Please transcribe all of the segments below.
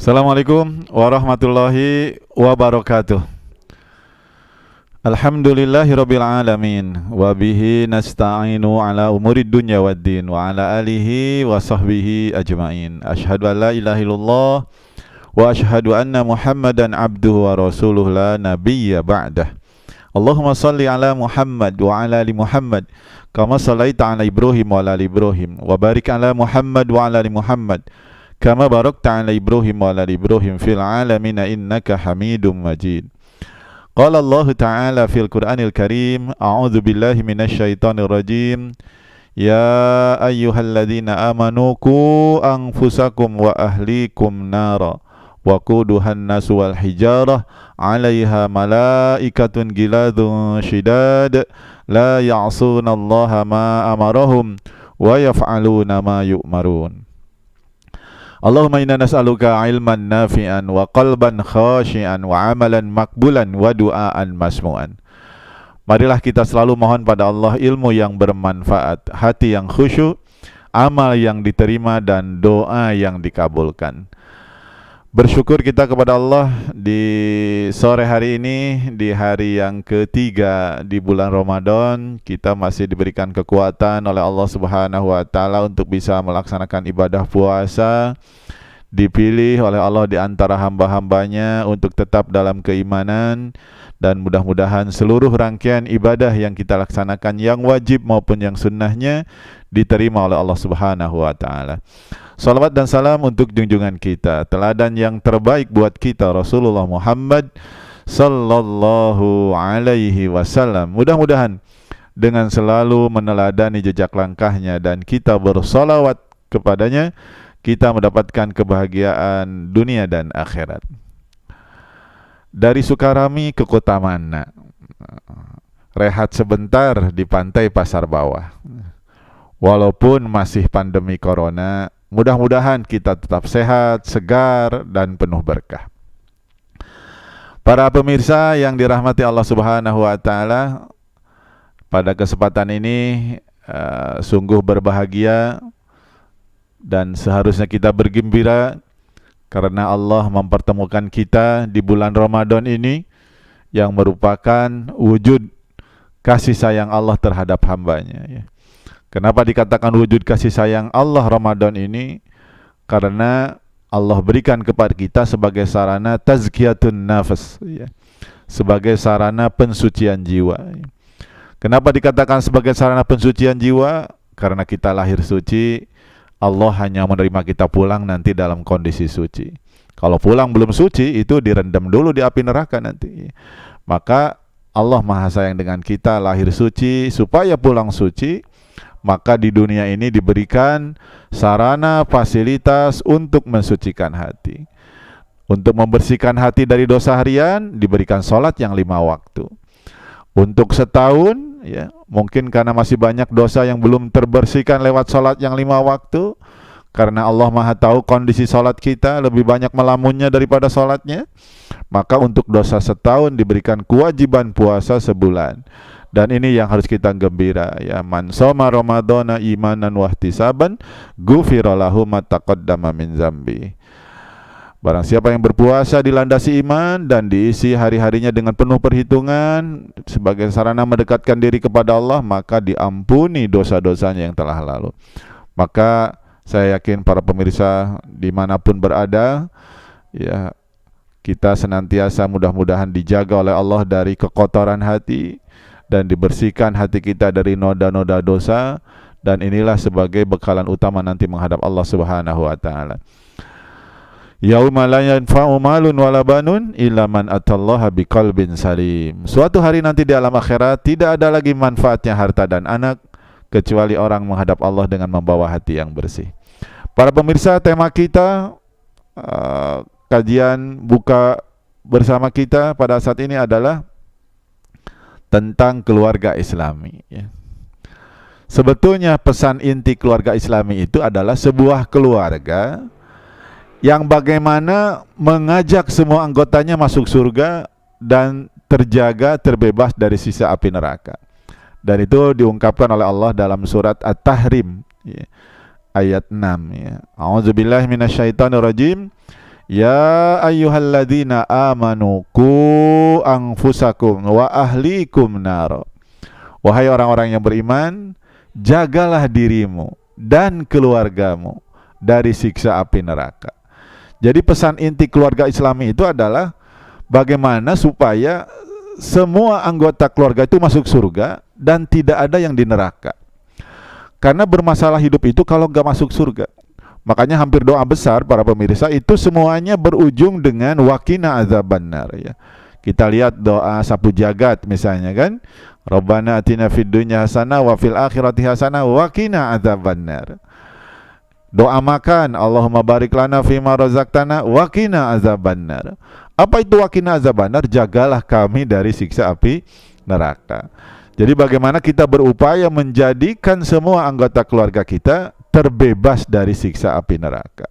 Assalamualaikum warahmatullahi wabarakatuh. Alhamdulillahirabbil alamin wa bihi nasta'inu ala umurid dunya waddin wa ala alihi wa sahbihi ajmain. Asyhadu an la ilaha illallah wa asyhadu anna Muhammadan abduhu wa rasuluh la nabiyya ba'dah. Allahumma salli ala Muhammad wa ala ali Muhammad kama sallaita ala Ibrahim wa ala ali Ibrahim wa barik ala Muhammad wa ala ali Muhammad kama barakta ala Ibrahim wa ala ali Ibrahim fil alamin innaka Hamidum Majid. Qala Allah Ta'ala fil Qur'anil Karim, a'udzu billahi minasy syaithanir rajim. Ya ayyuhalladzina amanu qu anfusakum wa ahlikum nara wa quduhan nasu wal hijarah 'alaiha malaikatun giladun shidad la ya'sunallaha ma amarahum wa yaf'aluna ma yu'marun. Allahumma inna nas'aluka ilman nafi'an wa qalban khashi'an wa amalan makbulan wa du'aan masmu'an. Marilah kita selalu mohon pada Allah ilmu yang bermanfaat, hati yang khusyuk, amal yang diterima dan doa yang dikabulkan. Bersyukur kita kepada Allah di sore hari ini, di hari yang ketiga di bulan Ramadan. Kita masih diberikan kekuatan oleh Allah Subhanahu wa Ta'ala untuk bisa melaksanakan ibadah puasa. Dipilih oleh Allah di antara hamba-hambanya untuk tetap dalam keimanan. Dan mudah-mudahan seluruh rangkaian ibadah yang kita laksanakan, yang wajib maupun yang sunnahnya, diterima oleh Allah Subhanahu wa Ta'ala. Salawat dan salam untuk junjungan kita, teladan yang terbaik buat kita, Rasulullah Muhammad sallallahu alaihi wasallam. Mudah-mudahan dengan selalu meneladani jejak langkahnya dan kita bersalawat kepadanya, kita mendapatkan kebahagiaan dunia dan akhirat. Dari Sukarami ke Kota Mana, rehat sebentar di pantai Pasar Bawah. Walaupun masih pandemi corona, mudah-mudahan kita tetap sehat, segar, dan penuh berkah. Para pemirsa yang dirahmati Allah Subhanahu wa Ta'ala, pada kesempatan ini sungguh berbahagia dan seharusnya kita bergembira karena Allah mempertemukan kita di bulan Ramadan ini yang merupakan wujud kasih sayang Allah terhadap hambanya, ya. Kenapa dikatakan wujud kasih sayang Allah Ramadan ini? Karena Allah berikan kepada kita sebagai sarana tazkiyatun nafas, ya, sebagai sarana pensucian jiwa. Kenapa dikatakan sebagai sarana pensucian jiwa? Karena kita lahir suci, Allah hanya menerima kita pulang nanti dalam kondisi suci. Kalau pulang belum suci, itu direndam dulu di api neraka nanti. Maka Allah Maha Sayang dengan kita, lahir suci supaya pulang suci. Maka di dunia ini diberikan sarana fasilitas untuk mensucikan hati. Untuk membersihkan hati dari dosa harian, diberikan sholat yang 5 waktu. Untuk setahun, ya, mungkin karena masih banyak dosa yang belum terbersihkan lewat sholat yang 5 waktu, karena Allah Maha tahu kondisi sholat kita lebih banyak melamunnya daripada sholatnya, maka untuk dosa setahun diberikan kewajiban puasa sebulan. Dan ini yang harus kita gembira, ya. Man shoma ramadhana imanan wahtisaban ghufira lahu ma taqaddama min dzambi. Barang siapa yang berpuasa dilandasi iman dan diisi hari-harinya dengan penuh perhitungan sebagai sarana mendekatkan diri kepada Allah, maka diampuni dosa-dosanya yang telah lalu. Maka saya yakin para pemirsa dimanapun berada, ya, kita senantiasa mudah-mudahan dijaga oleh Allah dari kekotoran hati dan dibersihkan hati kita dari noda-noda dosa, dan inilah sebagai bekalan utama nanti menghadap Allah Subhanahu wa Ta'ala. Yauma la yanfa'u malun wala banun illa man atallaha biqalbin salim. Suatu hari nanti di alam akhirat tidak ada lagi manfaatnya harta dan anak kecuali orang menghadap Allah dengan membawa hati yang bersih. Para pemirsa, tema kita kajian buka bersama kita pada saat ini adalah tentang keluarga Islami, ya. Sebetulnya pesan inti keluarga Islami itu adalah sebuah keluarga yang bagaimana mengajak semua anggotanya masuk surga dan terjaga terbebas dari sisa api neraka. Dan itu diungkapkan oleh Allah dalam surat At-Tahrim, ya, ayat 6, ya. A'udzubillahi minasyaitonirrajim. Ya ayyuhalladzina amanu qu anfusakum wa ahlikum nar. Wahai orang-orang yang beriman, jagalah dirimu dan keluargamu dari siksa api neraka. Jadi pesan inti keluarga Islami itu adalah bagaimana supaya semua anggota keluarga itu masuk surga dan tidak ada yang di neraka. Karena bermasalah hidup itu kalau nggak masuk surga. Makanya hampir doa besar para pemirsa itu semuanya berujung dengan waqina adzabannar ya. Kita lihat doa sapu jagat misalnya kan, Rabbana atina fid dunya hasanah wa fil akhirati hasanah wa qina adzabannar. Doa makan, Allahumma barik lana fima razaqtana wa qina adzabannar. Apa itu wa qina adzabannar? Jagalah kami dari siksa api neraka. Jadi bagaimana kita berupaya menjadikan semua anggota keluarga kita terbebas dari siksa api neraka.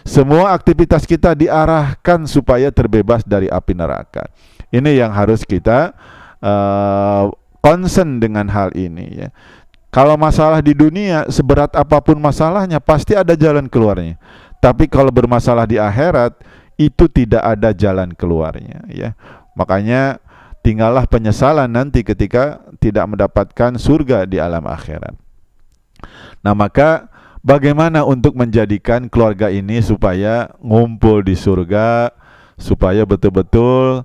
Semua aktivitas kita diarahkan supaya terbebas dari api neraka. Ini yang harus kita concern dengan hal ini ya. Kalau masalah di dunia, seberat apapun masalahnya, pasti ada jalan keluarnya. Tapi kalau bermasalah di akhirat, itu tidak ada jalan keluarnya ya. Makanya tinggallah penyesalan nanti ketika tidak mendapatkan surga di alam akhirat. Nah, maka bagaimana untuk menjadikan keluarga ini supaya ngumpul di surga, supaya betul-betul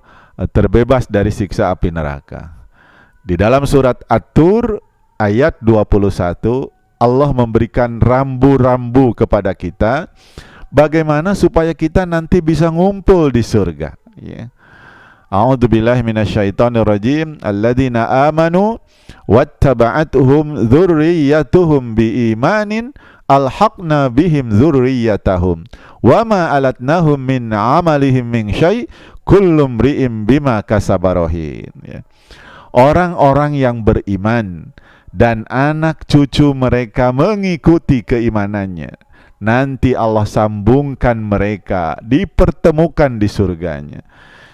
terbebas dari siksa api neraka. Di dalam surat At-Tur ayat 21, Allah memberikan rambu-rambu kepada kita bagaimana supaya kita nanti bisa ngumpul di surga ya. A'udzubillahi minasyaitonirrajim. Alladzina amanu wattaba'atuhum dzurriyyatuhum biimanin alhaqna bihim dzurriyyatahum wama alatnahum min amalihim min syai' kullu mri'in bima kasabarahin ya. Orang-orang yang beriman dan anak cucu mereka mengikuti keimanannya, nanti Allah sambungkan mereka, dipertemukan di surganya.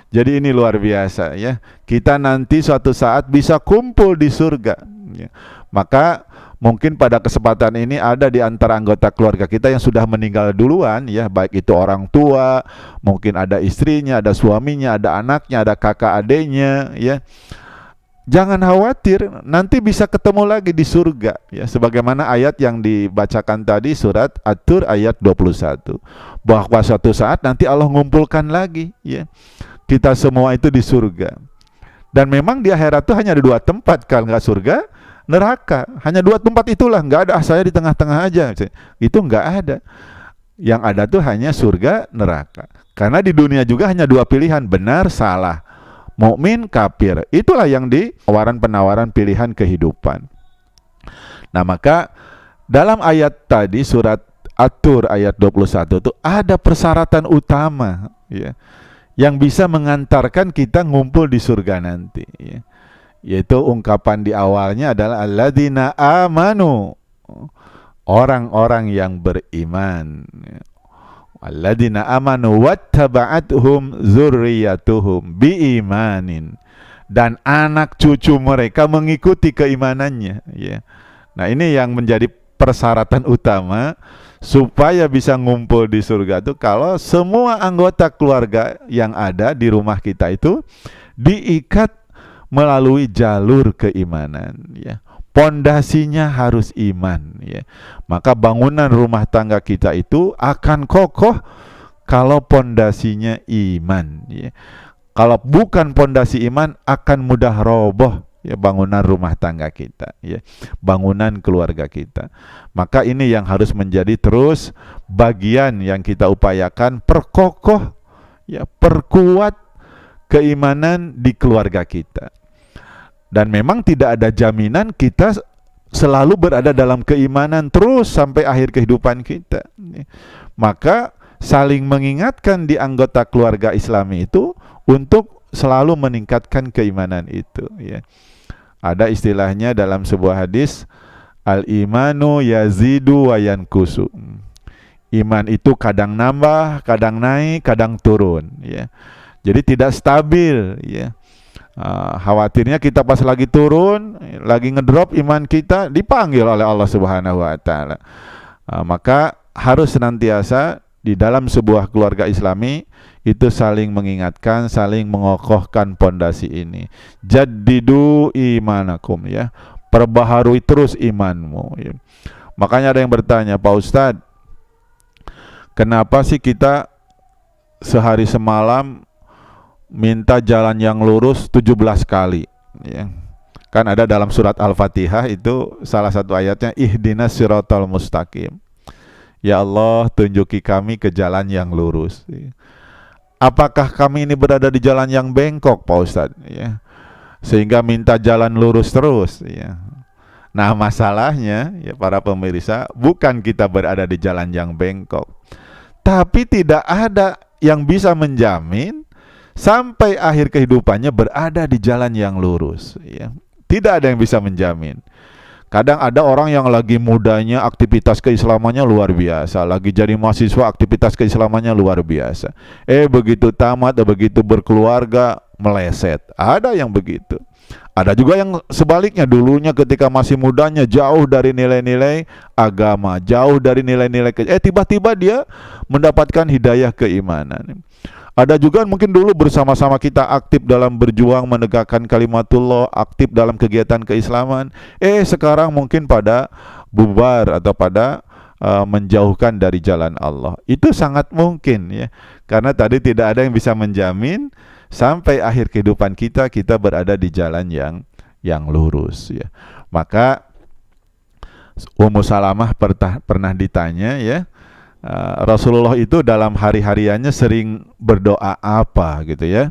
Jadi ini luar biasa ya. Kita nanti suatu saat bisa kumpul di surga ya. Maka mungkin pada kesempatan ini ada di antara anggota keluarga kita yang sudah meninggal duluan ya, baik itu orang tua, mungkin ada istrinya, ada suaminya, ada anaknya, ada kakak adiknya ya. Jangan khawatir, nanti bisa ketemu lagi di surga ya, sebagaimana ayat yang dibacakan tadi surat At-Tur ayat 21, bahwa suatu saat nanti Allah ngumpulkan lagi ya, kita semua itu di surga. Dan memang di akhirat itu hanya ada dua tempat, kalau nggak surga, neraka. Hanya dua tempat itulah, nggak ada saya di tengah-tengah aja. Itu nggak ada. Yang ada tuh hanya surga, neraka. Karena di dunia juga hanya dua pilihan, benar, salah. Mukmin, kafir. Itulah yang di penawaran pilihan kehidupan. Nah, maka dalam ayat tadi surat At-Tur ayat 21 itu ada persyaratan utama ya, yang bisa mengantarkan kita ngumpul di surga nanti ya. Yaitu ungkapan di awalnya adalah alladzina amanu, orang-orang yang beriman. Alladzina amanu wattaba'atuhum dzurriyyatuhum biimanin, dan anak cucu mereka mengikuti keimanannya ya. Nah, ini yang menjadi persyaratan utama supaya bisa ngumpul di surga itu, kalau semua anggota keluarga yang ada di rumah kita itu diikat melalui jalur keimanan ya. Pondasinya harus iman ya. Maka bangunan rumah tangga kita itu akan kokoh kalau pondasinya iman ya. Kalau bukan pondasi iman, akan mudah roboh ya bangunan rumah tangga kita ya, bangunan keluarga kita. Maka ini yang harus menjadi terus bagian yang kita upayakan, perkokoh ya, perkuat keimanan di keluarga kita. Dan memang tidak ada jaminan kita selalu berada dalam keimanan terus sampai akhir kehidupan kita. Maka saling mengingatkan di anggota keluarga Islami itu untuk selalu meningkatkan keimanan itu ya. Ada istilahnya dalam sebuah hadis, al-imanu yazidu wa yankusu. Iman itu kadang nambah, kadang naik, kadang turun ya. Jadi tidak stabil ya. Khawatirnya kita pas lagi turun, lagi ngedrop iman kita, dipanggil oleh Allah Subhanahu wa taala. Maka harus senantiasa di dalam sebuah keluarga Islami itu saling mengingatkan, saling mengokohkan pondasi ini. Jaddidu imanakum, ya. Perbaharui terus imanmu, ya. Makanya ada yang bertanya, Pak Ustadz, kenapa sih kita sehari semalam minta jalan yang lurus 17 kali, ya. Kan ada dalam surat Al-Fatihah itu salah satu ayatnya, ihdinas siratal mustaqim. Ya Allah, tunjuki kami ke jalan yang lurus. Apakah kami ini berada di jalan yang bengkok, Pak Ustadz? Ya. Sehingga minta jalan lurus terus. Ya. Nah, masalahnya, ya para pemirsa, bukan kita berada di jalan yang bengkok, tapi tidak ada yang bisa menjamin sampai akhir kehidupannya berada di jalan yang lurus. Ya. Tidak ada yang bisa menjamin. Kadang ada orang yang lagi mudanya aktivitas keislamannya luar biasa, lagi jadi mahasiswa aktivitas keislamannya luar biasa. Begitu tamat, begitu berkeluarga meleset. Ada yang begitu. Ada juga yang sebaliknya, dulunya ketika masih mudanya jauh dari nilai-nilai agama, jauh dari nilai-nilai tiba-tiba dia mendapatkan hidayah keimanan. Ada juga mungkin dulu bersama-sama kita aktif dalam berjuang menegakkan kalimatullah, aktif dalam kegiatan keislaman. Sekarang mungkin pada bubar atau pada menjauhkan dari jalan Allah. Itu sangat mungkin, ya. Karena tadi tidak ada yang bisa menjamin sampai akhir kehidupan kita berada di jalan yang lurus, ya. Maka Ummu Salamah pernah ditanya, ya, Rasulullah itu dalam hari-hariannya sering berdoa apa gitu, ya.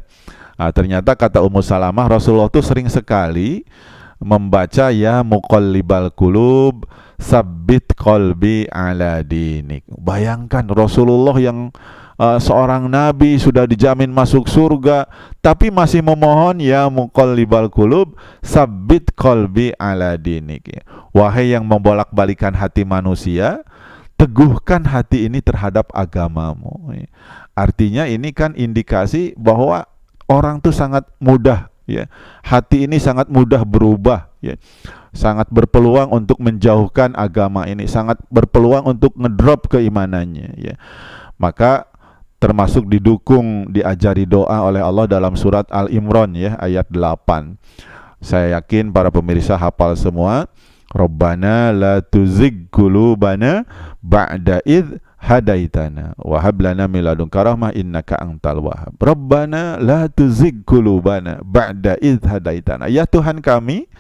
Ternyata kata Ummu Salamah, Rasulullah itu sering sekali membaca ya muqallibal qulub sabbit qalbi ala dinik. Bayangkan Rasulullah yang seorang nabi sudah dijamin masuk surga, tapi masih memohon ya muqallibal qulub sabbit qalbi ala dinik. Wahai yang membolak-balikan hati manusia, teguhkan hati ini terhadap agamamu. Artinya ini kan indikasi bahwa orang tuh sangat mudah, ya. Hati ini sangat mudah berubah, ya. Sangat berpeluang untuk menjauhkan agama ini, sangat berpeluang untuk ngedrop keimanannya, ya. Maka termasuk didukung, diajari doa oleh Allah dalam surat Al-Imran, ya, ayat 8. Saya yakin para pemirsa hafal semua. Rabbana la tuzigh qulubana ba'da idh hadaitana wa hab lana min ladunka rahmah innaka antal wahhab. Rabbana la tuzigh qulubana ba'da idh hadaitana. Ya Tuhan kami,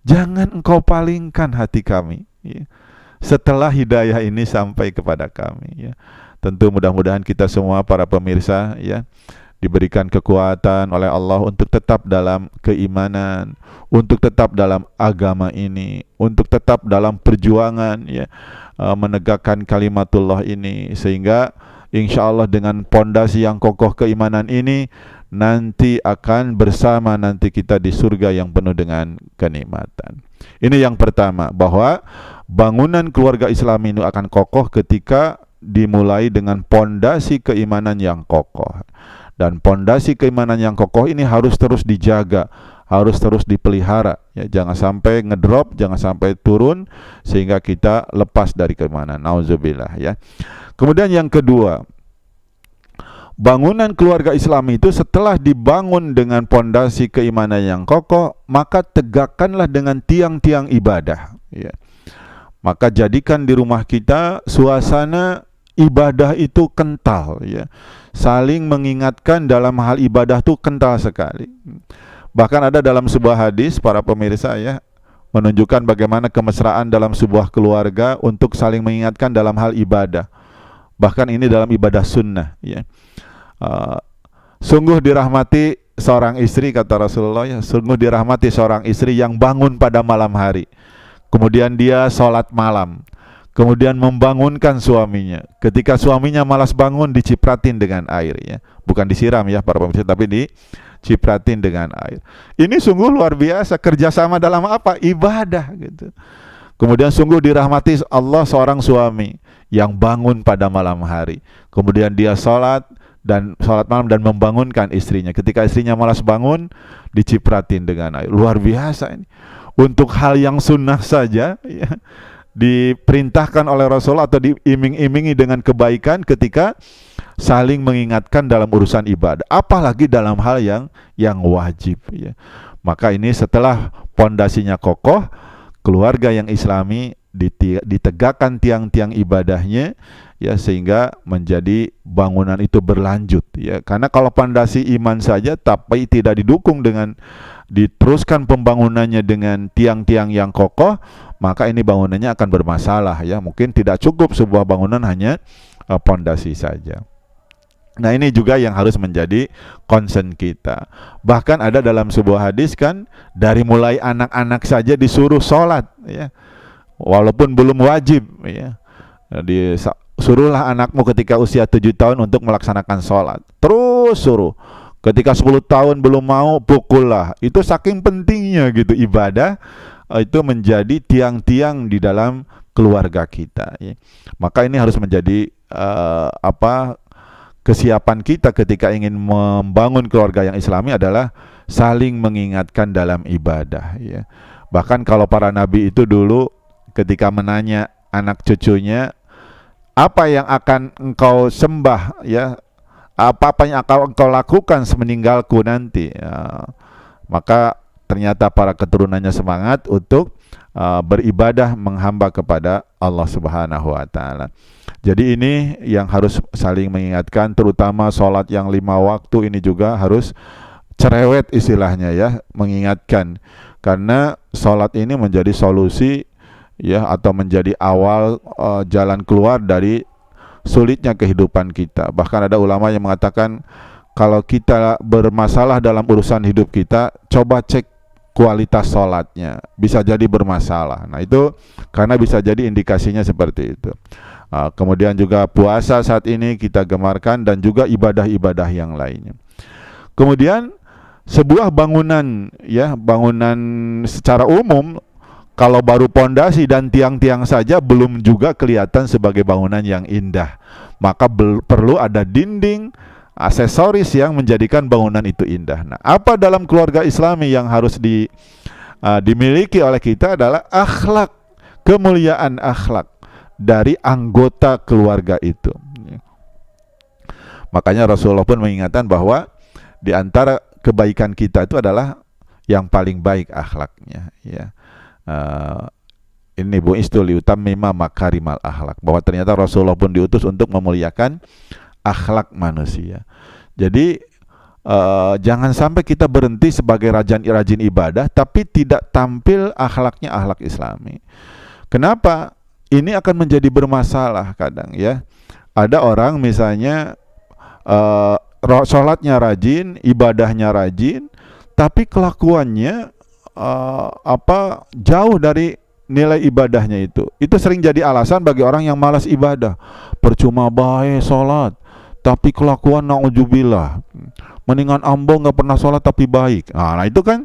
jangan Engkau palingkan hati kami, ya, setelah hidayah ini sampai kepada kami, ya. Tentu mudah-mudahan kita semua para pemirsa, ya, diberikan kekuatan oleh Allah untuk tetap dalam keimanan, untuk tetap dalam agama ini, untuk tetap dalam perjuangan, ya, menegakkan kalimatullah ini, sehingga insya Allah dengan pondasi yang kokoh keimanan ini nanti akan bersama nanti kita di surga yang penuh dengan kenikmatan. Ini yang pertama, bahwa bangunan keluarga Islam ini akan kokoh ketika dimulai dengan pondasi keimanan yang kokoh. Dan pondasi keimanan yang kokoh ini harus terus dijaga, harus terus dipelihara, ya. Jangan sampai ngedrop, jangan sampai turun sehingga kita lepas dari keimanan. Nauzubillah, ya. Kemudian yang kedua, bangunan keluarga Islam itu setelah dibangun dengan pondasi keimanan yang kokoh, maka tegakkanlah dengan tiang-tiang ibadah, ya. Maka jadikan di rumah kita suasana ibadah itu kental, ya. Saling mengingatkan dalam hal ibadah itu kental sekali. Bahkan ada dalam sebuah hadis para pemirsa, ya, menunjukkan bagaimana kemesraan dalam sebuah keluarga untuk saling mengingatkan dalam hal ibadah. Bahkan ini dalam ibadah sunnah, ya. Sungguh dirahmati seorang istri, kata Rasulullah, ya, sungguh dirahmati seorang istri yang bangun pada malam hari, kemudian dia sholat malam, kemudian membangunkan suaminya. Ketika suaminya malas bangun, dicipratin dengan air, ya. Bukan disiram, ya para pemirsa, tapi dicipratin dengan air. Ini sungguh luar biasa, kerjasama dalam apa? Ibadah, gitu. Kemudian sungguh dirahmati Allah seorang suami yang bangun pada malam hari, kemudian dia sholat malam dan membangunkan istrinya. Ketika istrinya malas bangun, dicipratin dengan air. Luar biasa ini. Untuk hal yang sunnah saja, ya, diperintahkan oleh Rasulullah atau diiming-imingi dengan kebaikan ketika saling mengingatkan dalam urusan ibadah, apalagi dalam hal yang wajib ya. Maka ini setelah pondasinya kokoh, keluarga yang Islami ditegakkan tiang-tiang ibadahnya ya, sehingga menjadi bangunan itu berlanjut ya. Karena kalau pondasi iman saja tapi tidak didukung dengan diteruskan pembangunannya dengan tiang-tiang yang kokoh, maka ini bangunannya akan bermasalah ya. Mungkin tidak cukup sebuah bangunan hanya pondasi saja. Nah, ini juga yang harus menjadi concern kita. Bahkan ada dalam sebuah hadis kan, dari mulai anak-anak saja disuruh sholat ya, walaupun belum wajib ya. Suruhlah anakmu ketika usia 7 tahun untuk melaksanakan sholat. Terus suruh. Ketika 10 tahun belum mau, pukullah. Itu saking pentingnya gitu ibadah itu menjadi tiang-tiang di dalam keluarga kita ya. Maka ini harus menjadi kesiapan kita ketika ingin membangun keluarga yang Islami adalah saling mengingatkan dalam ibadah ya. Bahkan kalau para nabi itu dulu ketika menanya anak cucunya, apa yang akan engkau sembah ya, apa yang akan engkau lakukan semeninggalku nanti ya, maka ternyata para keturunannya semangat untuk beribadah menghamba kepada Allah Subhanahu wa taala. Jadi ini yang harus saling mengingatkan, terutama sholat yang 5 waktu ini juga harus cerewet istilahnya ya, mengingatkan. Karena sholat ini menjadi solusi ya, atau menjadi awal jalan keluar dari sulitnya kehidupan kita. Bahkan ada ulama yang mengatakan kalau kita bermasalah dalam urusan hidup kita, coba cek kualitas sholatnya, bisa jadi bermasalah. Nah itu karena bisa jadi indikasinya seperti itu. Kemudian juga puasa saat ini kita gemarkan, dan juga ibadah-ibadah yang lainnya. Kemudian sebuah bangunan ya, bangunan secara umum kalau baru pondasi dan tiang-tiang saja belum juga kelihatan sebagai bangunan yang indah. Maka perlu ada dinding, aksesoris yang menjadikan bangunan itu indah. Nah, apa dalam keluarga Islami yang harus dimiliki oleh kita adalah akhlak, kemuliaan akhlak dari anggota keluarga itu. Makanya Rasulullah pun mengingatkan bahwa di antara kebaikan kita itu adalah yang paling baik akhlaknya ya. Ini bu'istu liutammima makarimal akhlak, bahwa ternyata Rasulullah pun diutus untuk memuliakan akhlak manusia. Jadi jangan sampai kita berhenti sebagai rajin ibadah tapi tidak tampil akhlaknya akhlak Islami. Kenapa? Ini akan menjadi bermasalah kadang ya. Ada orang misalnya sholatnya rajin, ibadahnya rajin, tapi kelakuannya jauh dari nilai ibadahnya itu. Itu sering jadi alasan bagi orang yang malas ibadah. Percuma baik sholat, tapi kelakuan na'udzubillah. Mendingan ambo nggak pernah sholat tapi baik. Nah itu kan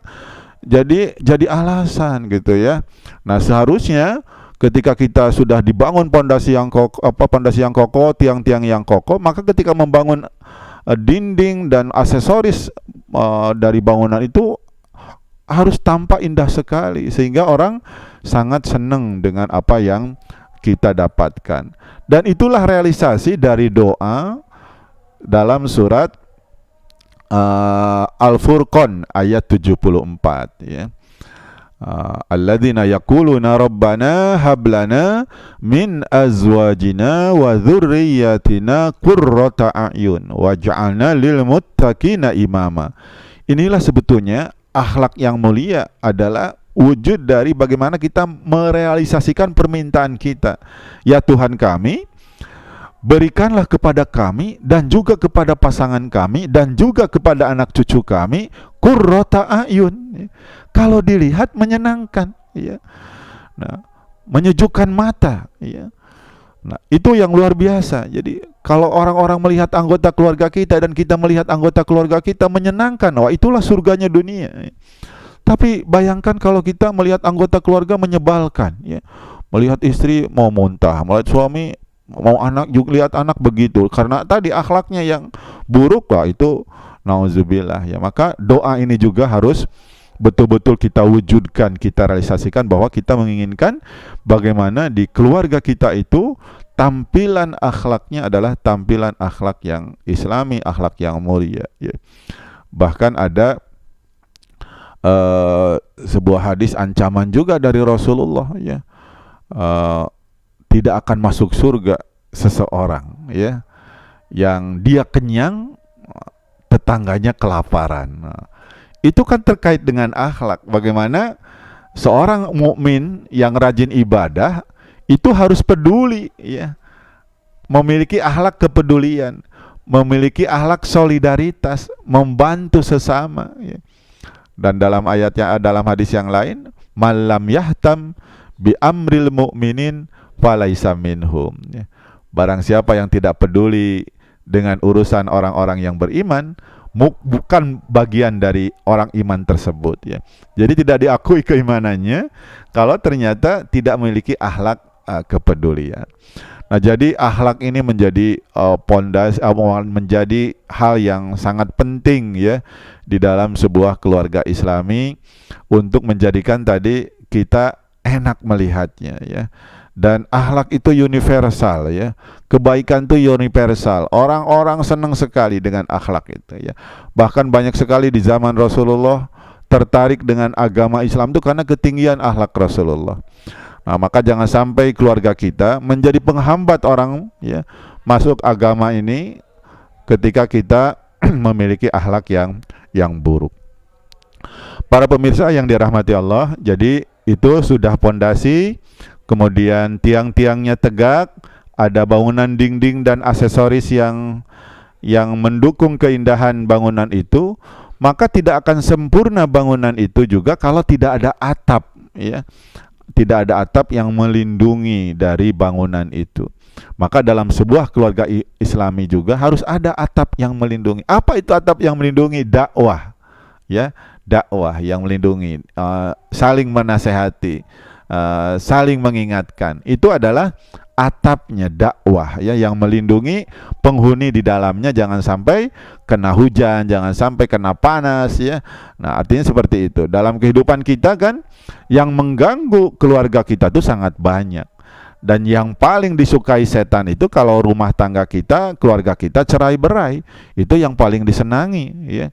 jadi alasan gitu ya. Nah seharusnya ketika kita sudah dibangun pondasi yang kokoh, tiang-tiang yang kokoh, maka ketika membangun dinding dan aksesoris dari bangunan itu harus tampak indah sekali sehingga orang sangat senang dengan apa yang kita dapatkan. Dan itulah realisasi dari doa dalam surat Al-Furqan ayat 74 ya. Alladzina yaquluna rabbana hab lana min azwajina wa dzurriyyatina qurrata a'yun waj'alna lil muttaqina imama. Inilah sebetulnya akhlak yang mulia adalah wujud dari bagaimana kita merealisasikan permintaan kita. Ya Tuhan kami, berikanlah kepada kami dan juga kepada pasangan kami dan juga kepada anak cucu kami qurrata a'yun. Kalau dilihat menyenangkan ya. Nah, menyejukkan mata ya. Nah, itu yang luar biasa. Jadi kalau orang-orang melihat anggota keluarga kita dan kita melihat anggota keluarga kita menyenangkan, wah itulah surganya dunia. Tapi bayangkan kalau kita melihat anggota keluarga menyebalkan ya. Melihat istri mau muntah, melihat suami mau anak juga, lihat anak begitu karena tadi akhlaknya yang buruk, lah itu nauzubillah ya. Maka doa ini juga harus betul-betul kita wujudkan, kita realisasikan bahwa kita menginginkan bagaimana di keluarga kita itu tampilan akhlaknya adalah tampilan akhlak yang islami, akhlak yang mulia, ya. Bahkan ada sebuah hadis ancaman juga dari Rasulullah, ya. Tidak akan masuk surga seseorang, ya, yang dia kenyang, tetangganya kelaparan. Nah, itu kan terkait dengan akhlak. Bagaimana seorang mukmin yang rajin ibadah itu harus peduli, ya, memiliki akhlak kepedulian, memiliki akhlak solidaritas, membantu sesama, ya. Dan dalam ayatnya, dalam hadis yang lain, malam yahtam bi amril mu'minin falaisa minhum, ya. Barang siapa yang tidak peduli dengan urusan orang-orang yang beriman, bukan bagian dari orang iman tersebut, ya. Jadi tidak diakui keimanannya kalau ternyata tidak memiliki akhlak kepedulian. Nah, jadi akhlak ini menjadi pondasi, menjadi hal yang sangat penting, ya, di dalam sebuah keluarga Islami untuk menjadikan tadi kita enak melihatnya, ya. Dan akhlak itu universal, ya. Kebaikan itu universal. Orang-orang senang sekali dengan akhlak itu, ya. Bahkan banyak sekali di zaman Rasulullah tertarik dengan agama Islam itu karena ketinggian akhlak Rasulullah. Nah, maka jangan sampai keluarga kita menjadi penghambat orang, ya, masuk agama ini ketika kita memiliki akhlak yang buruk. Para pemirsa yang dirahmati Allah, jadi itu sudah pondasi. Kemudian tiang-tiangnya tegak, ada bangunan dinding dan aksesoris yang mendukung keindahan bangunan itu, maka tidak akan sempurna bangunan itu juga kalau tidak ada atap, ya. Tidak ada atap yang melindungi dari bangunan itu. Maka dalam sebuah keluarga Islami juga harus ada atap yang melindungi. Apa itu atap yang melindungi? Dakwah, ya, dakwah yang melindungi, saling menasehati, saling mengingatkan. Itu adalah atapnya dakwah, ya, yang melindungi penghuni di dalamnya, jangan sampai kena hujan, jangan sampai kena panas, ya. Nah, artinya seperti itu. Dalam kehidupan kita kan yang mengganggu keluarga kita itu sangat banyak. Dan yang paling disukai setan itu kalau rumah tangga kita, keluarga kita cerai-berai, itu yang paling disenangi, ya.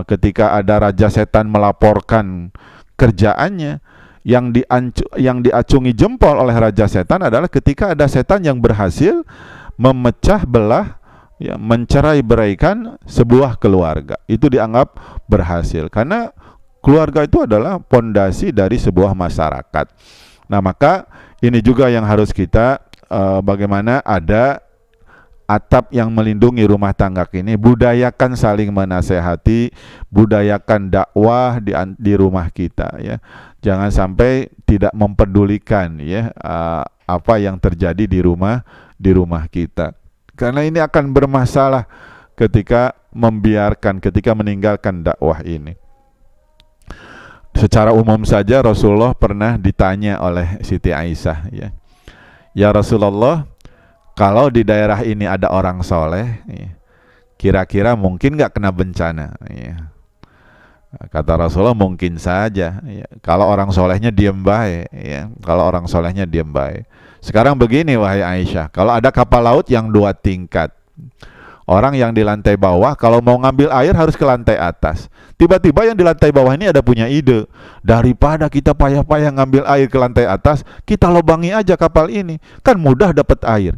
Ketika ada raja setan melaporkan kerjaannya, yang diacungi jempol oleh raja setan adalah ketika ada setan yang berhasil memecah belah, ya, mencerai-beraikan sebuah keluarga. Itu dianggap berhasil karena keluarga itu adalah pondasi dari sebuah masyarakat. Nah, maka ini juga yang harus kita bagaimana ada atap yang melindungi rumah tangga ini, budayakan saling menasehati, budayakan dakwah di rumah kita, ya. Jangan sampai tidak mempedulikan, ya, apa yang terjadi di rumah kita. Karena ini akan bermasalah ketika ketika meninggalkan dakwah ini. Secara umum saja Rasulullah pernah ditanya oleh Siti Aisyah, ya. Ya Rasulullah, kalau di daerah ini ada orang soleh, ya, kira-kira mungkin nggak kena bencana, ya. Kata Rasulullah, mungkin saja, ya. Kalau orang solehnya diem baik, ya. Kalau orang solehnya diem baik. Sekarang begini wahai Aisyah, kalau ada kapal laut yang 2 tingkat, orang yang di lantai bawah kalau mau ngambil air harus ke lantai atas. Tiba-tiba yang di lantai bawah ini ada punya ide, daripada kita payah-payah ngambil air ke lantai atas, kita lobangi aja kapal ini, kan mudah dapat air.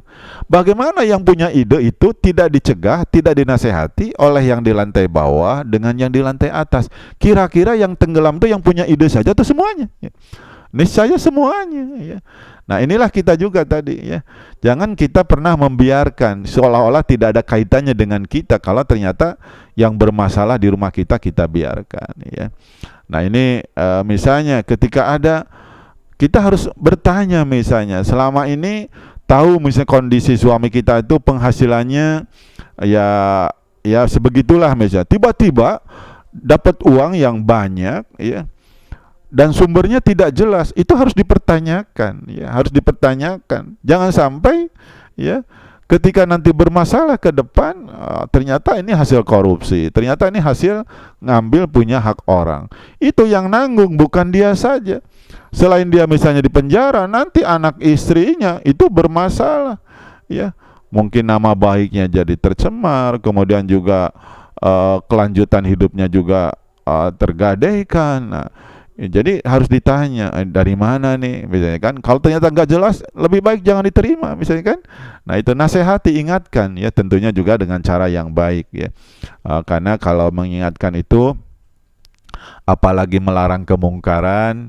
Bagaimana yang punya ide itu tidak dicegah, tidak dinasehati oleh yang di lantai bawah dengan yang di lantai atas? Kira-kira yang tenggelam itu yang punya ide saja atau semuanya? Niscaya semuanya, ya. Nah, inilah kita juga tadi, ya. Jangan kita pernah membiarkan seolah-olah tidak ada kaitannya dengan kita kalau ternyata yang bermasalah di rumah kita biarkan, ya. Nah, ini misalnya ketika kita harus bertanya, misalnya selama ini tahu misalnya kondisi suami kita itu penghasilannya ya sebegitulah, misalnya tiba-tiba dapat uang yang banyak, ya, dan sumbernya tidak jelas, itu harus dipertanyakan, ya, harus dipertanyakan. Jangan sampai, ya, Ketika nanti bermasalah ke depan, ternyata ini hasil korupsi, ternyata ini hasil ngambil punya hak orang. Itu yang nanggung, bukan dia saja. Selain dia misalnya di penjara, nanti anak istrinya itu bermasalah, ya. Mungkin nama baiknya jadi tercemar, kemudian juga kelanjutan hidupnya juga tergadaikan. Nah, jadi harus ditanya dari mana nih, misalnya kan. Kalau ternyata nggak jelas, lebih baik jangan diterima, misalnya kan. Nah itu nasihati, ingatkan ya, tentunya juga dengan cara yang baik ya. Karena kalau mengingatkan itu, apalagi melarang kemungkaran,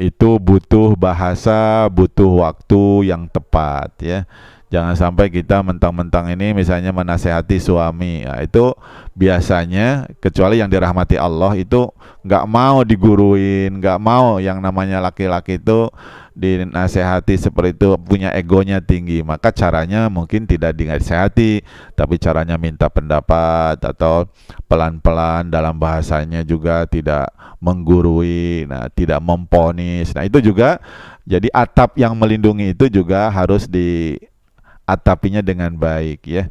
itu butuh bahasa, butuh waktu yang tepat ya. Jangan sampai kita mentang-mentang ini misalnya menasehati suami, itu biasanya, kecuali yang dirahmati Allah, itu nggak mau diguruin, nggak mau yang namanya laki-laki itu dinasehati seperti itu, punya egonya tinggi. Maka caranya mungkin tidak dinasehati, tapi caranya minta pendapat atau pelan-pelan dalam bahasanya, juga tidak menggurui, nah tidak memponis. Nah itu juga, jadi atap yang melindungi itu juga harus diatapinya dengan baik ya.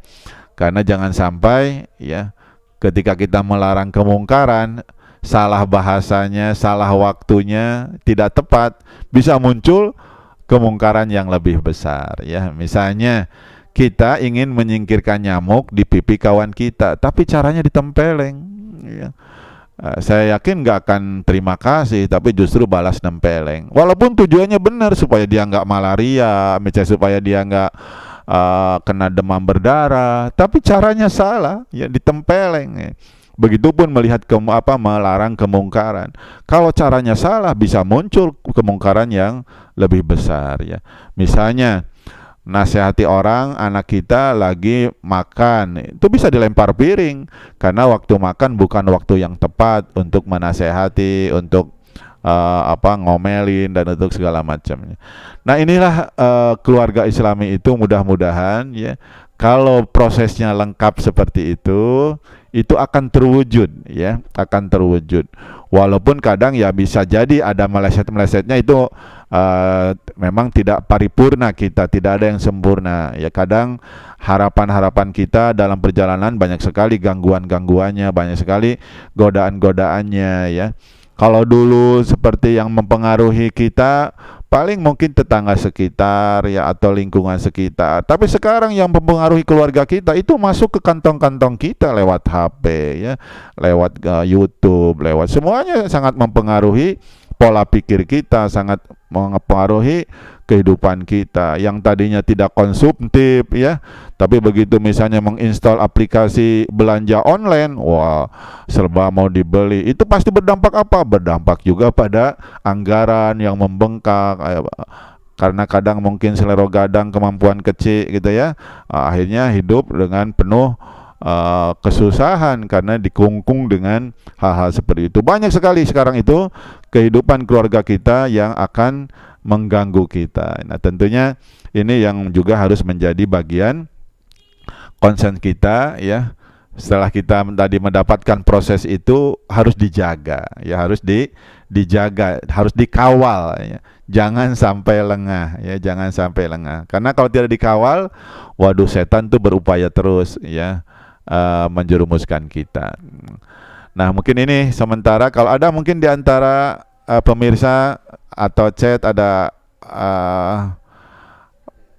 Karena jangan sampai ya, ketika kita melarang kemungkaran, salah bahasanya, salah waktunya, tidak tepat, bisa muncul kemungkaran yang lebih besar ya. Misalnya kita ingin menyingkirkan nyamuk di pipi kawan kita, tapi caranya ditempeleng ya. Saya yakin nggak akan terima kasih, tapi justru balas nempeleng. Walaupun tujuannya benar, supaya dia nggak malaria, misalnya supaya dia nggak kena demam berdarah, tapi caranya salah, ya ditempeleng ya. Begitupun melihat melarang kemungkaran. Kalau caranya salah, bisa muncul kemungkaran yang lebih besar ya. Misalnya nasihati orang, anak kita lagi makan, itu bisa dilempar piring, karena waktu makan bukan waktu yang tepat untuk menasehati, untuk ngomelin dan untuk segala macamnya. Nah inilah keluarga Islami itu, mudah-mudahan ya, kalau prosesnya lengkap seperti itu akan terwujud ya, akan terwujud. Walaupun kadang ya bisa jadi ada meleset-melesetnya, itu memang tidak paripurna kita, tidak ada yang sempurna ya. Kadang harapan-harapan kita dalam perjalanan banyak sekali gangguan-gangguannya, banyak sekali godaan-godaannya ya. Kalau dulu seperti yang mempengaruhi kita paling mungkin tetangga sekitar ya, atau lingkungan sekitar. Tapi sekarang yang mempengaruhi keluarga kita itu masuk ke kantong-kantong kita lewat HP ya, lewat YouTube, lewat, semuanya sangat mempengaruhi pola pikir kita, sangat mempengaruhi kehidupan kita. Yang tadinya tidak konsumtif ya, tapi begitu misalnya menginstal aplikasi belanja online, wah serba mau dibeli, itu pasti berdampak apa? Berdampak juga pada anggaran yang membengkak, karena kadang mungkin selero gadang, kemampuan kecil gitu ya, akhirnya hidup dengan penuh kesusahan karena dikungkung dengan hal-hal seperti itu. Banyak sekali sekarang itu kehidupan keluarga kita yang akan mengganggu kita. Nah tentunya ini yang juga harus menjadi bagian konsen kita ya. Setelah kita tadi mendapatkan proses itu, harus dijaga ya, harus dijaga, harus dikawal ya. Jangan sampai lengah ya, jangan sampai lengah. Karena kalau tidak dikawal, waduh, setan tuh berupaya terus ya, menjerumuskan kita. Nah mungkin ini sementara, kalau ada mungkin di antara pemirsa atau chat ada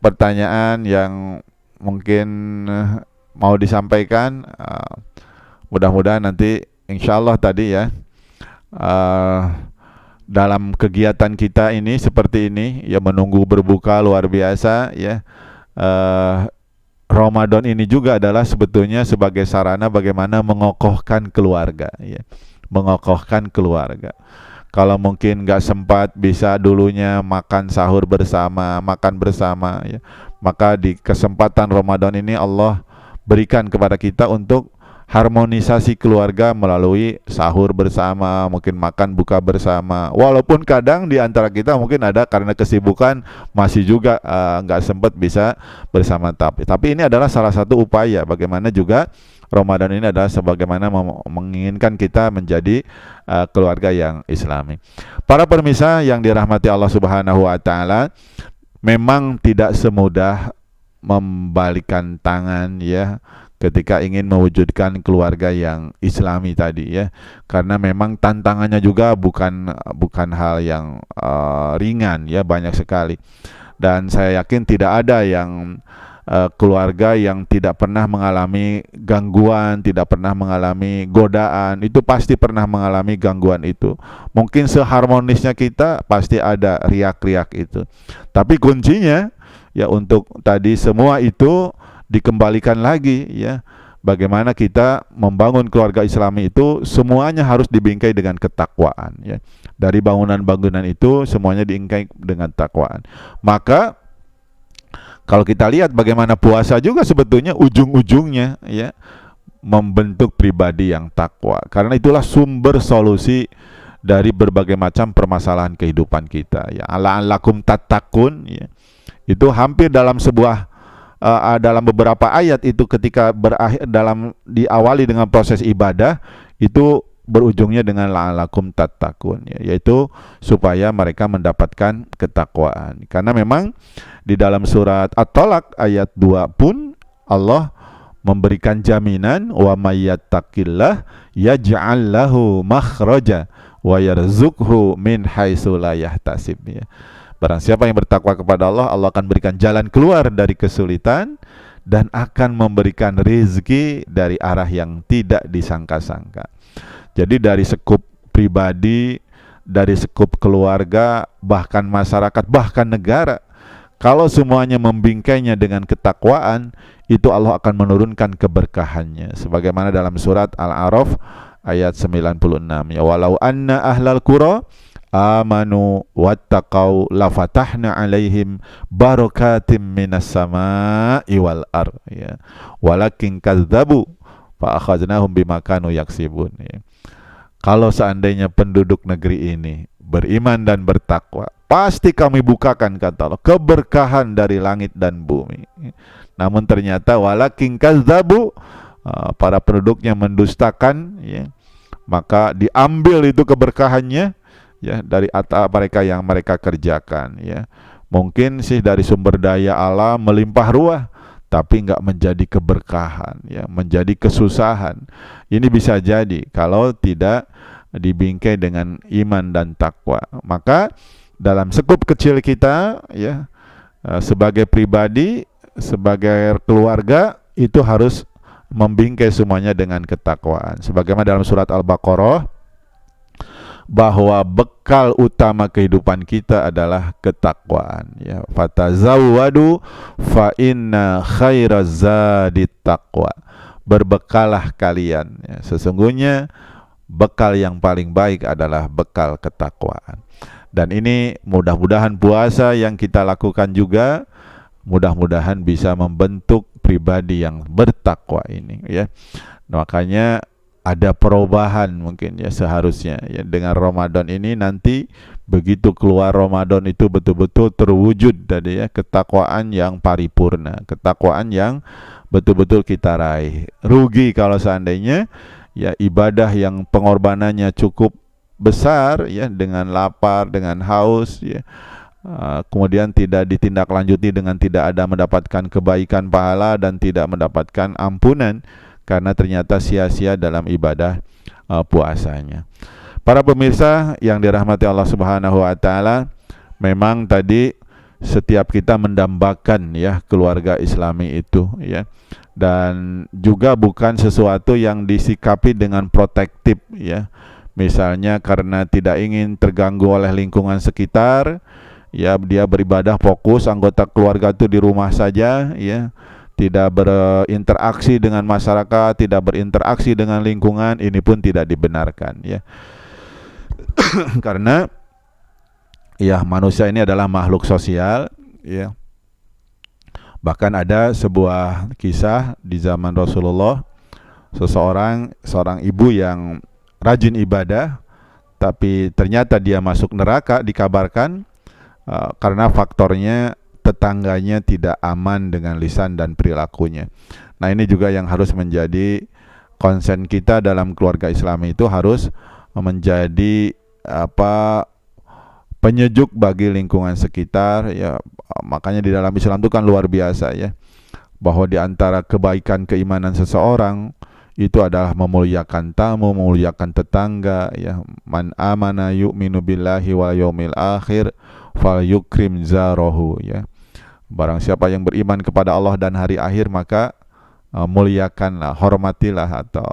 pertanyaan yang mungkin mau disampaikan, mudah-mudahan nanti insyaallah tadi ya, dalam kegiatan kita ini seperti ini ya, menunggu berbuka luar biasa ya. Ramadan ini juga adalah sebetulnya sebagai sarana bagaimana mengokohkan keluarga ya, mengokohkan keluarga. Kalau mungkin nggak sempat bisa dulunya makan sahur bersama, makan bersama ya, maka di kesempatan Ramadan ini Allah berikan kepada kita untuk harmonisasi keluarga melalui sahur bersama, mungkin makan buka bersama. Walaupun kadang di antara kita mungkin ada karena kesibukan masih juga nggak sempat bisa bersama, tapi ini adalah salah satu upaya bagaimana juga Ramadan ini adalah sebagaimana menginginkan kita menjadi keluarga yang Islami. Para pemirsa yang dirahmati Allah Subhanahu wa taala, memang tidak semudah membalikan tangan ya ketika ingin mewujudkan keluarga yang islami tadi ya, karena memang tantangannya juga bukan hal yang ringan ya, banyak sekali. Dan saya yakin tidak ada yang keluarga yang tidak pernah mengalami gangguan, tidak pernah mengalami godaan. Itu pasti pernah mengalami gangguan itu. Mungkin seharmonisnya kita pasti ada riak-riak itu. Tapi kuncinya ya untuk tadi semua itu dikembalikan lagi ya. Bagaimana kita membangun keluarga Islami itu semuanya harus dibingkai dengan ketakwaan ya. Dari bangunan-bangunan itu semuanya diingkai dengan takwaan. Maka kalau kita lihat bagaimana puasa juga sebetulnya ujung-ujungnya ya membentuk pribadi yang takwa. Karena itulah sumber solusi dari berbagai macam permasalahan kehidupan kita ya. La'allakum tattaqun ya. Itu hampir dalam dalam beberapa ayat itu ketika berakhir diawali dengan proses ibadah itu berujungnya dengan la'allakum tattaqun ya, yaitu supaya mereka mendapatkan ketakwaan. Karena memang di dalam surat At-Talaq ayat 2 pun Allah memberikan jaminan wa may yattaqillah yaj'al lahu makhraja wa yarzuqhu min haitsu la yahtasib ya. Barang siapa yang bertakwa kepada Allah, Allah akan berikan jalan keluar dari kesulitan dan akan memberikan rezeki dari arah yang tidak disangka-sangka. Jadi dari sekup pribadi, dari sekup keluarga, bahkan masyarakat, bahkan negara, kalau semuanya membingkainya dengan ketakwaan, itu Allah akan menurunkan keberkahannya. Sebagaimana dalam surat Al-A'raf ayat 96 ya, walau anna ahlal qura amanu wattaqau lafatahna alaihim barakatim minas sama'i wal ardh ya walakin kadzabu fa akhadnahum bima kanu yaksibun ya. Kalau seandainya penduduk negeri ini beriman dan bertakwa, pasti kami bukakan, kata Allah, keberkahan dari langit dan bumi. Namun ternyata walakin kadzabu, para penduduknya mendustakan ya, maka diambil itu keberkahannya ya dari mereka yang mereka kerjakan ya. Mungkin sih dari sumber daya alam melimpah ruah, tapi enggak menjadi keberkahan ya, menjadi kesusahan. Ini bisa jadi kalau tidak dibingkai dengan iman dan takwa. Maka dalam sekup kecil kita ya, sebagai pribadi, sebagai keluarga, itu harus membingkai semuanya dengan ketakwaan. Sebagaimana dalam surat Al-Baqarah, bahwa bekal utama kehidupan kita adalah ketakwaan ya. Fatazawwadu fa inna khairaz zadit taqwa. Berbekalah kalian ya. Sesungguhnya bekal yang paling baik adalah bekal ketakwaan. Dan ini mudah-mudahan puasa yang kita lakukan juga mudah-mudahan bisa membentuk pribadi yang bertakwa ini ya. Makanya ada perubahan mungkin ya seharusnya ya dengan Ramadan ini, nanti begitu keluar Ramadan itu betul-betul terwujud tadi ya ketakwaan yang paripurna, ketakwaan yang betul-betul kita raih. Rugi kalau seandainya ya ibadah yang pengorbanannya cukup besar ya, dengan lapar, dengan haus ya, kemudian tidak ditindaklanjuti dengan tidak ada mendapatkan kebaikan pahala dan tidak mendapatkan ampunan karena ternyata sia-sia dalam ibadah puasanya. Para pemirsa yang dirahmati Allah Subhanahu wa taala, memang tadi setiap kita mendambakan ya keluarga Islami itu ya, dan juga bukan sesuatu yang disikapi dengan protektif ya. Misalnya karena tidak ingin terganggu oleh lingkungan sekitar ya, dia beribadah fokus, anggota keluarga itu di rumah saja ya, tidak berinteraksi dengan masyarakat, tidak berinteraksi dengan lingkungan. Ini pun tidak dibenarkan ya. Karena ya manusia ini adalah makhluk sosial ya. Bahkan ada sebuah kisah di zaman Rasulullah, seorang ibu yang rajin ibadah tapi ternyata dia masuk neraka, dikabarkan karena faktornya tetangganya tidak aman dengan lisan dan perilakunya. Nah, ini juga yang harus menjadi konsen kita dalam keluarga Islam, itu harus menjadi penyejuk bagi lingkungan sekitar ya. Makanya di dalam Islam itu kan luar biasa ya, bahwa di antara kebaikan keimanan seseorang itu adalah memuliakan tamu, memuliakan tetangga ya. Man amana yu'minu billahi wal yaumil akhir fal yukrim zarahu ya. Barang siapa yang beriman kepada Allah dan hari akhir, maka muliakanlah, hormatilah atau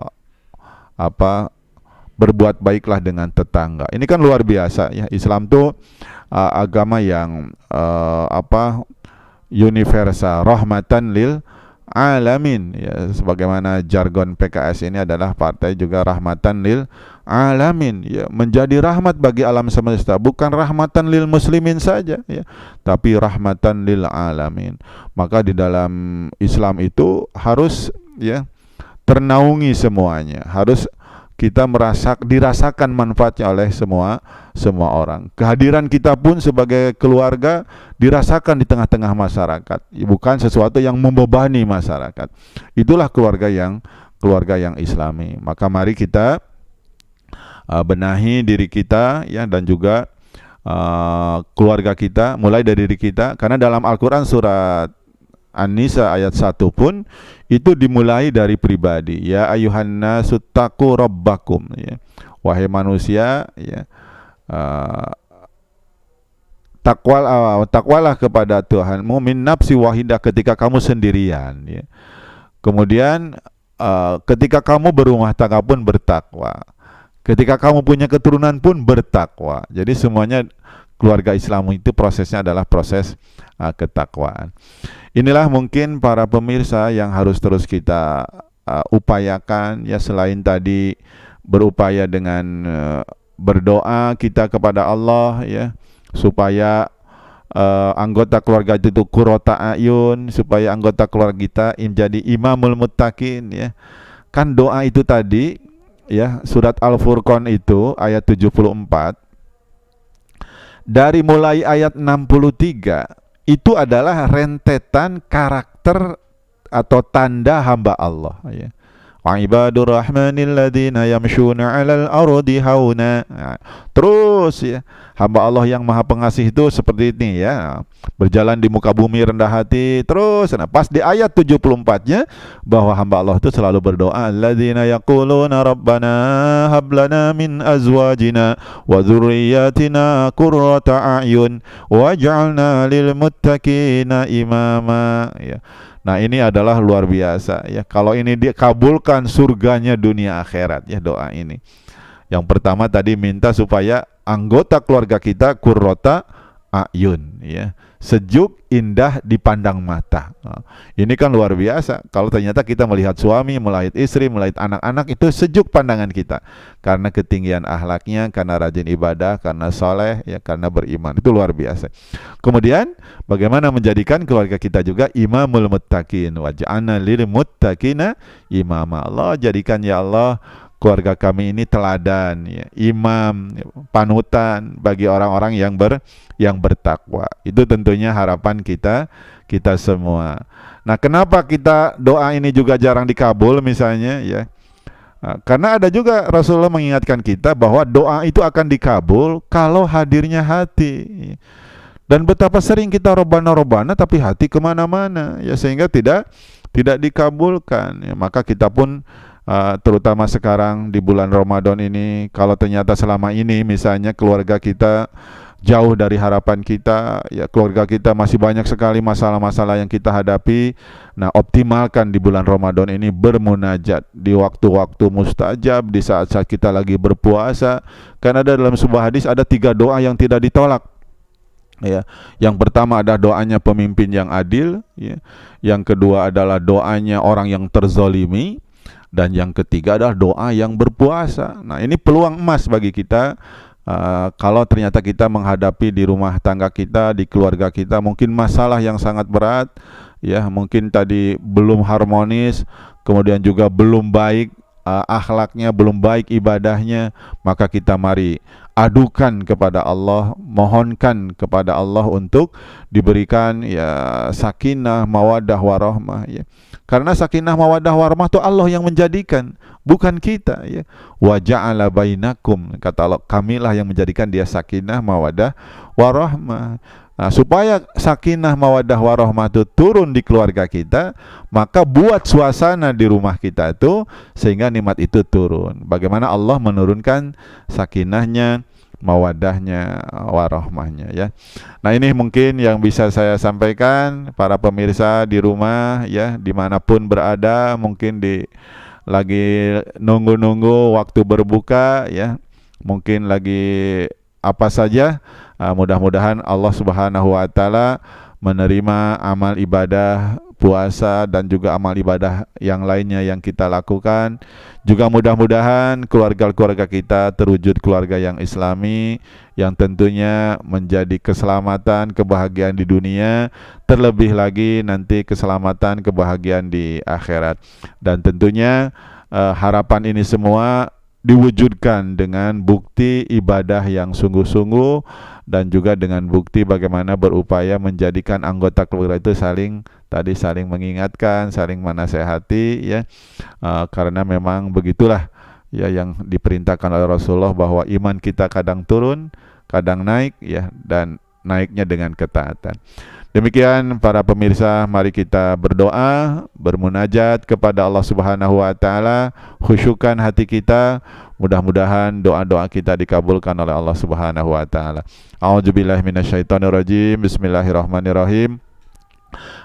berbuat baiklah dengan tetangga. Ini kan luar biasa ya. Islam tuh agama yang universal, rahmatan lil alamin ya, sebagaimana jargon PKS ini adalah partai juga rahmatan lil alamin ya, menjadi rahmat bagi alam semesta, bukan rahmatan lil muslimin saja ya, tapi rahmatan lil alamin. Maka di dalam Islam itu harus ya ternaungi semuanya, harus kita dirasakan manfaatnya oleh semua orang. Kehadiran kita pun sebagai keluarga dirasakan di tengah-tengah masyarakat, bukan sesuatu yang membebani masyarakat. Itulah keluarga yang Islami. Maka mari kita benahi diri kita ya, dan juga keluarga kita, mulai dari diri kita, karena dalam Al-Quran surat An-Nisa ayat 1 pun itu dimulai dari pribadi. Ya ayuhan nasu taqu rabbakum ya. Wahai manusia ya, takwalah kepada Tuhanmu min nafsi wahidah, ketika kamu sendirian ya. Kemudian ketika kamu berumah tangga pun bertakwa. Ketika kamu punya keturunan pun bertakwa. Jadi semuanya keluarga Islam itu prosesnya adalah proses ketakwaan. Inilah mungkin para pemirsa yang harus terus kita upayakan ya, selain tadi berupaya dengan berdoa kita kepada Allah ya, supaya anggota keluarga itu qurrata ayun, supaya anggota keluarga kita menjadi imamul muttaqin ya. Kan doa itu tadi ya, surat Al-Furqan itu ayat 74, dari mulai ayat 63 itu adalah rentetan karakter atau tanda hamba Allah ya. Wa ibadur rahmanil ladzina yamshuna 'alal ardi hauna. Terus ya, hamba Allah yang Maha Pengasih itu seperti ini ya, berjalan di muka bumi rendah hati. Terus pas di ayat 74-nya bahwa hamba Allah itu selalu berdoa, alladzina yaquluna rabbana hab lana min azwajina wa dzurriyyatina qurrata a'yun waj'alna lil muttaqina imama ya. Nah ini adalah luar biasa ya, kalau ini dikabulkan surganya dunia akhirat ya doa ini. Yang pertama tadi minta supaya anggota keluarga kita qurrata a'yun ya, sejuk, indah dipandang mata. Nah, ini kan luar biasa kalau ternyata kita melihat suami, melihat istri, melihat anak-anak itu sejuk pandangan kita karena ketinggian akhlaknya, karena rajin ibadah, karena soleh ya, karena beriman. Itu luar biasa. Kemudian bagaimana menjadikan keluarga kita juga imamul muttaqin, waj'alna lil muttaqina imama. Allah jadikan ya Allah keluarga kami ini teladan ya, imam, panutan bagi orang-orang yang bertakwa. Itu tentunya harapan kita semua. Nah, kenapa kita doa ini juga jarang dikabul misalnya ya? Nah, karena ada juga Rasulullah mengingatkan kita bahwa doa itu akan dikabul kalau hadirnya hati. Dan betapa sering kita robana tapi hati kemana-mana ya, sehingga tidak dikabulkan ya. Maka kita pun terutama sekarang di bulan Ramadan ini, kalau ternyata selama ini misalnya keluarga kita jauh dari harapan kita ya, keluarga kita masih banyak sekali masalah-masalah yang kita hadapi. Nah, optimalkan di bulan Ramadan ini bermunajat di waktu-waktu mustajab, di saat-saat kita lagi berpuasa. Karena dalam sebuah hadis ada 3 doa yang tidak ditolak ya. Yang pertama adalah doanya pemimpin yang adil ya. Yang kedua adalah doanya orang yang terzolimi, dan yang ketiga adalah doa yang berpuasa. Nah, ini peluang emas bagi kita. Kalau ternyata kita menghadapi di rumah tangga kita, di keluarga kita mungkin masalah yang sangat berat ya, mungkin tadi belum harmonis, kemudian juga belum baik akhlaknya, belum baik ibadahnya, maka kita mari adukan kepada Allah, mohonkan kepada Allah untuk diberikan ya sakinah, mawaddah, warahmah ya. Karena sakinah, mawaddah, warahmah itu Allah yang menjadikan, bukan kita ya. Wa ja'ala bainakum, kata Allah, kamilah yang menjadikan dia sakinah, mawaddah, warahmah. Nah, supaya sakinah, mawaddah, warahmah itu turun di keluarga kita, maka buat suasana di rumah kita itu sehingga nikmat itu turun. Bagaimana Allah menurunkan sakinahnya, mawaddahnya, warahmahnya ya. Nah, ini mungkin yang bisa saya sampaikan para pemirsa di rumah ya, dimanapun berada, mungkin lagi nunggu-nunggu waktu berbuka ya, mungkin lagi apa saja. Mudah-mudahan Allah Subhanahu wa Ta'ala menerima amal ibadah puasa dan juga amal ibadah yang lainnya yang kita lakukan. Juga mudah-mudahan keluarga-keluarga kita terwujud keluarga yang islami, yang tentunya menjadi keselamatan, kebahagiaan di dunia, terlebih lagi nanti keselamatan, kebahagiaan di akhirat. Dan tentunya harapan ini semua diwujudkan dengan bukti ibadah yang sungguh-sungguh dan juga dengan bukti bagaimana berupaya menjadikan anggota keluarga itu saling mengingatkan, saling menasehati ya. Karena memang begitulah ya yang diperintahkan oleh Rasulullah, bahwa iman kita kadang turun, kadang naik ya, dan naiknya dengan ketaatan. Demikian para pemirsa, mari kita berdoa, bermunajat kepada Allah Subhanahu wa Ta'ala, khusyukkan hati kita. Mudah-mudahan doa-doa kita dikabulkan oleh Allah Subhanahu wa Ta'ala. A'udzubillahi minasyaitonirrajim. Bismillahirrahmanirrahim.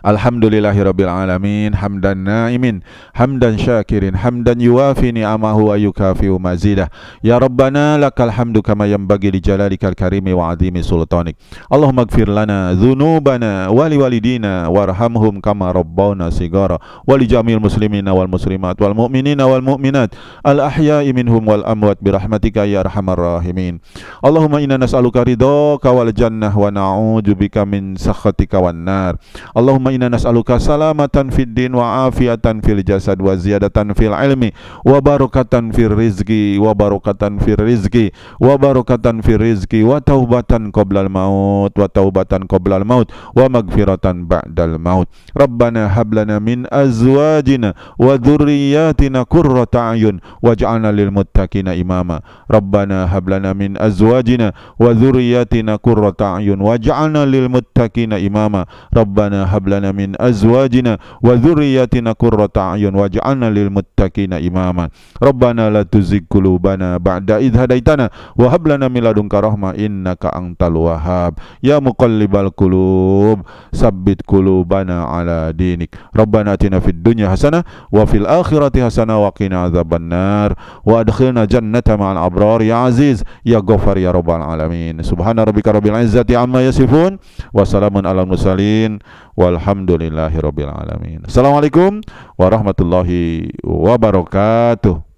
Alhamdulillahirabbil alamin, hamdan na'imin, hamdan syakirin, hamdan yuwafi ni'amahu wa yukafi'u mazidah. Ya Rabbana lakal hamdu kama yanbaghi li jalalikal karimi wa 'azimi sultanik. Allahumma ighfir lana dzunubana wa liwalidina warhamhum kama rabbawna shigara wa li jamil muslimina wal muslimat wal mu'minina wal mu'minat al ahya'i minhum wal amwat bi rahmatika ya arhamar rahimin. Allahumma inna nas'aluka ridhaka wal jannah wa na'udzubika min sakhatika wan nar. Allahumma inna nas'aluka salamatan fid din wa afiatan fil jasad wa ziyadatan fil ilmi wa barakatan fil rizqi wa barakatan fil rizqi wa barakatan fil rizqi wa taubatan qoblal maut wa taubatan qoblal maut wa magfiratan ba'dal maut. Rabbana hab lana min azwajina wa dhurriyyatina qurrata a'yun waj'alna lil muttaqina imama. Rabbana hab lana min azwajina wa dhurriyyatina qurrata a'yun waj'alna lil muttaqina imama. Rabbana hab lana min azwajina wa dhurriyyatina qurrata a'yun waj'alna lil muttaqina imama. Rabbana la tuzigh qulubana ba'da idh hadaitana wa hab lana min ladunka rahmah innaka antal wahhab. Ya muqallibal qulub tsabbit qulubana ala dinik. Rabbana atina fid dunya hasanah wa fil akhirati hasanah wa qina adzabannar wa adkhilna jannata ma'al abrar ya aziz ya ghaffar ya rabbal alamin. Subhana rabbika rabbil izzati amma yasifun wa salamun alal mursalin walhamdulillahi rabbil alamin. Assalamualaikum warahmatullahi wabarakatuh.